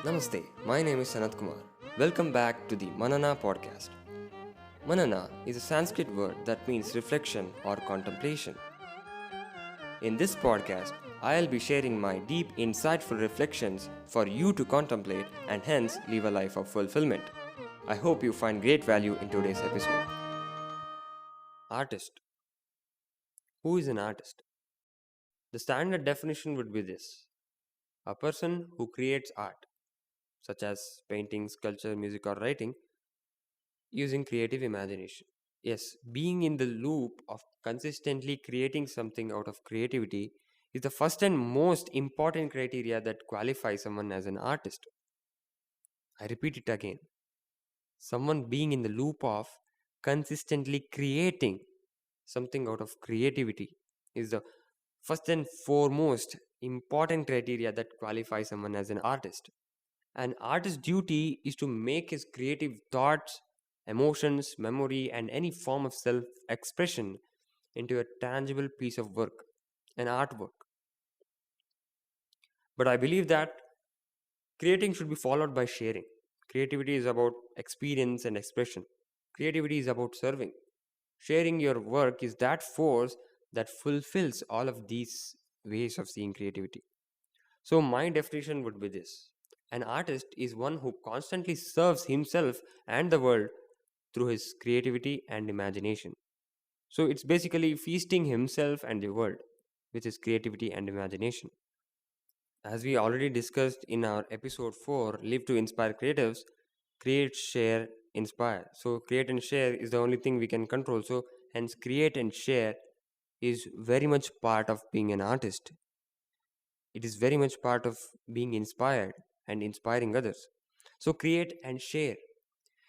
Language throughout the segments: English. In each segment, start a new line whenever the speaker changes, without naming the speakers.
Namaste, my name is Sanat Kumar. Welcome back to the Manana podcast. Manana is a Sanskrit word that means reflection or contemplation. In this podcast, I'll be sharing my deep, insightful reflections for you to contemplate and hence live a life of fulfillment. I hope you find great value in today's episode. Artist. Who is an artist? The standard definition would be this: a person who creates art, such as painting, sculpture, music, or writing, using creative imagination. Yes, being in the loop of consistently creating something out of creativity is the first and most important criteria that qualifies someone as an artist. I repeat it again. Someone being in the loop of consistently creating something out of creativity is the first and foremost important criteria that qualifies someone as an artist. An artist's duty is to make his creative thoughts, emotions, memory, and any form of self expression into a tangible piece of work, an artwork. But I believe that creating should be followed by sharing. Creativity is about experience and expression. Creativity is about serving. Sharing your work is that force that fulfills all of these ways of seeing creativity. So, my definition would be this: an artist is one who constantly serves himself and the world through his creativity and imagination. So, it's basically feasting himself and the world with his creativity and imagination. As we already discussed in our episode 4, Live to Inspire Creatives, create, share, inspire. So, create and share is the only thing we can control. So, hence, create and share is very much part of being an artist. It is very much part of being inspired and inspiring others. So, create and share.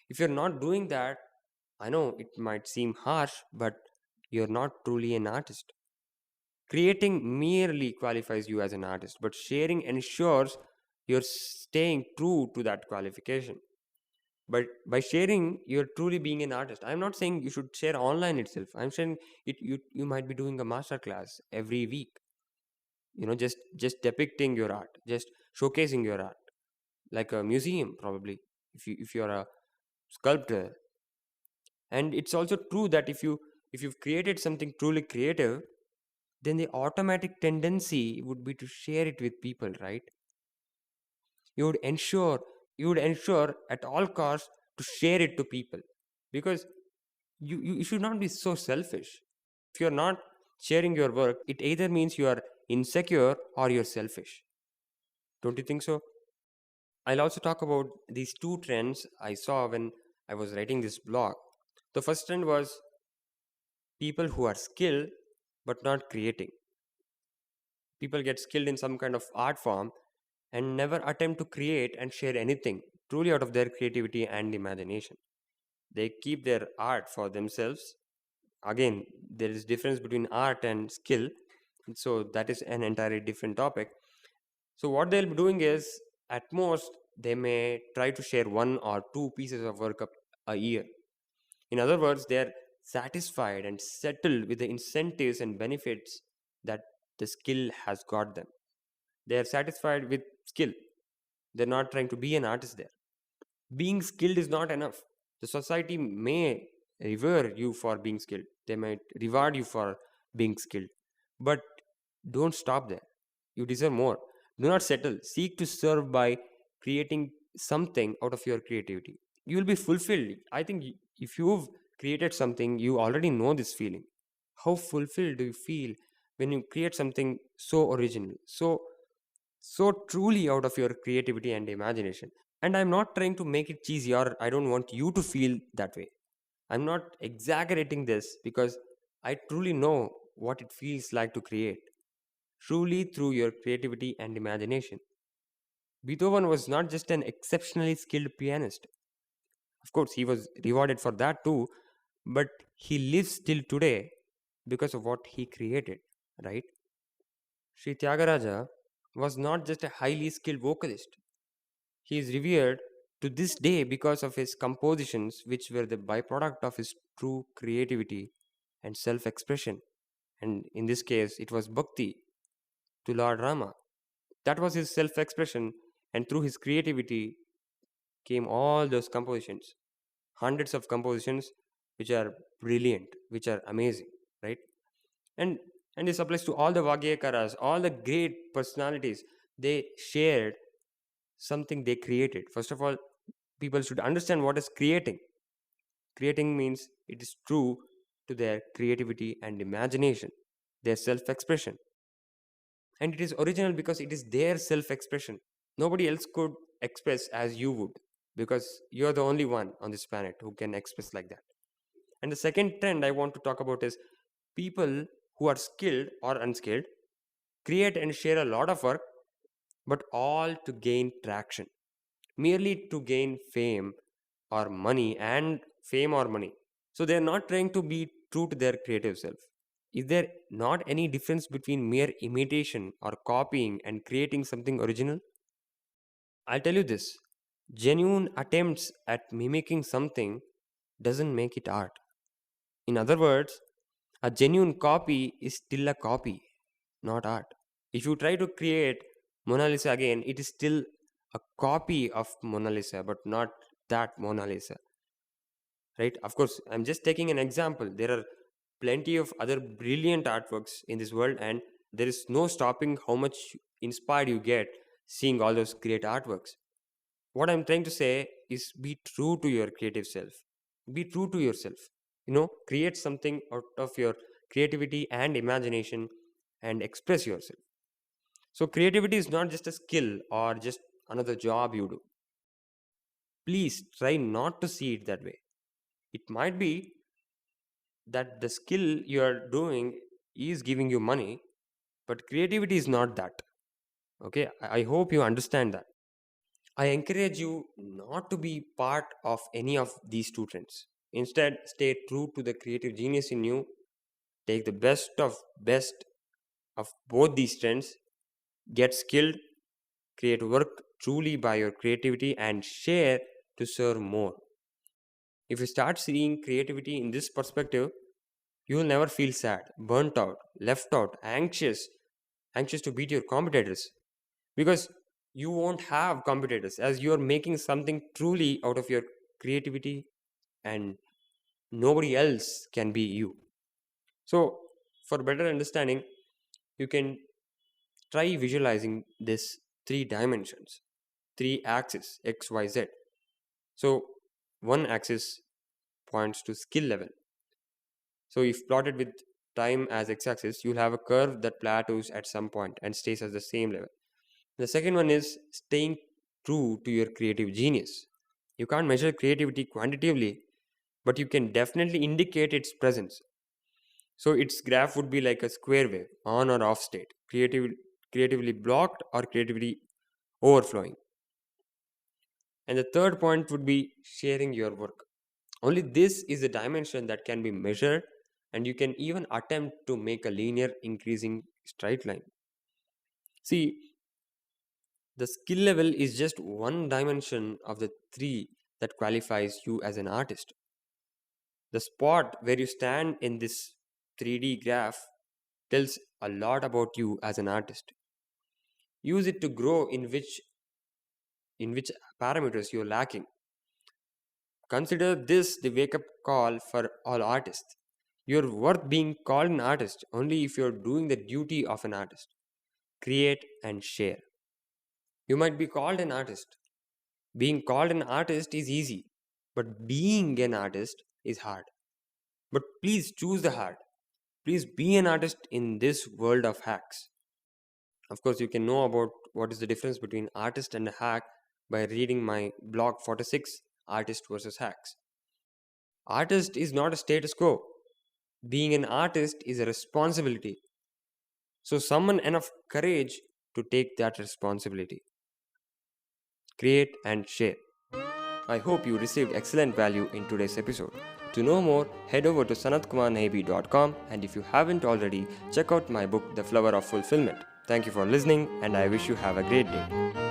If you're not doing that, I know it might seem harsh, but you're not truly an artist. Creating merely qualifies you as an artist, but sharing ensures you're staying true to that qualification. But by sharing, you're truly being an artist. I'm not saying you should share online itself. I'm saying you might be doing a master class every week. Just depicting your art, just showcasing your art, like a museum probably. If you're a sculptor, and it's also true that if you've created something truly creative, then the automatic tendency would be to share it with people, right? You would ensure at all costs to share it to people, because you should not be so selfish. If you're not sharing your work, it either means you are insecure or you're selfish. Don't you think so? I'll also talk about these two trends I saw when I was writing this blog. The first trend was people who are skilled but not creating. People get skilled in some kind of art form and never attempt to create and share anything truly out of their creativity and imagination. They keep their art for themselves. Again, there is difference between art and skill, so that is an entirely different topic. So what they'll be doing is, at most, they may try to share one or two pieces of work a year. In other words, they are satisfied and settled with the incentives and benefits that the skill has got them. They are satisfied with skill. They're not trying to be an artist there. Being skilled is not enough. The society may revere you for being skilled, they might reward you for being skilled, but don't stop there. You deserve more. Do not settle. Seek to serve by creating something out of your creativity. You will be fulfilled. I think if you've created something, you already know this feeling. How fulfilled do you feel when you create something so original, so truly out of your creativity and imagination? And I'm not trying to make it cheesy, or I don't want you to feel that way. I'm not exaggerating this because I truly know what it feels like to create, truly through your creativity and imagination. Beethoven was not just an exceptionally skilled pianist. Of course, he was rewarded for that too, but he lives till today because of what he created, right? Sri Tyagaraja was not just a highly skilled vocalist. He is revered to this day because of his compositions, which were the byproduct of his true creativity and self expression. And in this case, it was bhakti to Lord Rama. That was his self expression, And through his creativity came all those compositions, hundreds of compositions which are brilliant, which are amazing, right? And and this applies to all the Vagyakaras, all the great personalities. They shared something they created. First of all, people should understand what is creating. Creating means it is true to their creativity and imagination, their self expression. And it is original because it is their self expression. Nobody else could express as you would, because you're the only one on this planet who can express like that. And the second trend I want to talk about is people who are skilled or unskilled create and share a lot of work, but all to gain traction, merely to gain fame or money. So they're not trying to be true to their creative self. Is there not any difference between mere imitation or copying and creating something original? I'll tell you this: genuine attempts at mimicking something doesn't make it art. In other words, a genuine copy is still a copy, not art. If you try to create Mona Lisa again, it is still a copy of Mona Lisa, but not that Mona Lisa, right? Of course, I'm just taking an example. There are plenty of other brilliant artworks in this world, and there is no stopping how much inspired you get seeing all those great artworks. What I'm trying to say is be true to your creative self. Be true to yourself. Create something out of your creativity and imagination and express yourself. So, creativity is not just a skill or just another job you do. Please try not to see it that way. It might be that the skill you are doing is giving you money, but creativity is not that. Okay, I hope you understand that. I encourage you not to be part of any of these two trends. Instead, stay true to the creative genius in you. Take the best of both these trends. Get skilled, create work truly by your creativity, and share to serve more. If you start seeing creativity in this perspective, you will never feel sad, burnt out, left out, anxious to beat your competitors, because you won't have competitors as you are making something truly out of your creativity, and nobody else can be you. So, for better understanding, you can try visualizing this three dimensions, three axes x, y, z. So, one axis points to skill level. So, if plotted with time as x axis, you'll have a curve that plateaus at some point and stays at the same level. The second one is staying true to your creative genius. You can't measure creativity quantitatively, but you can definitely indicate its presence. So its graph would be like a square wave, on or off state, creatively blocked or creatively overflowing. And the third point would be sharing your work. Only this is a dimension that can be measured, and you can even attempt to make a linear increasing straight line. See, the skill level is just one dimension of the three that qualifies you as an artist. The spot where you stand in this 3D graph tells a lot about you as an artist. Use it to grow in which parameters you're lacking. Consider this the wake up call for all artists. You're worth being called an artist only if you're doing the duty of an artist. Create and share. You might be called an artist. Being called an artist is easy, but being an artist is hard. But please choose the hard. Please be an artist in this world of hacks. Of course, you can know about what is the difference between artist and a hack by reading my blog 46, Artist versus Hacks. Artist is not a status quo. Being an artist is a responsibility. So, summon enough courage to take that responsibility. Create and share. I hope you received excellent value in today's episode. To know more, head over to sanatkumarnabi.com, and if you haven't already, check out my book, The Flower of Fulfillment. Thank you for listening, and I wish you have a great day.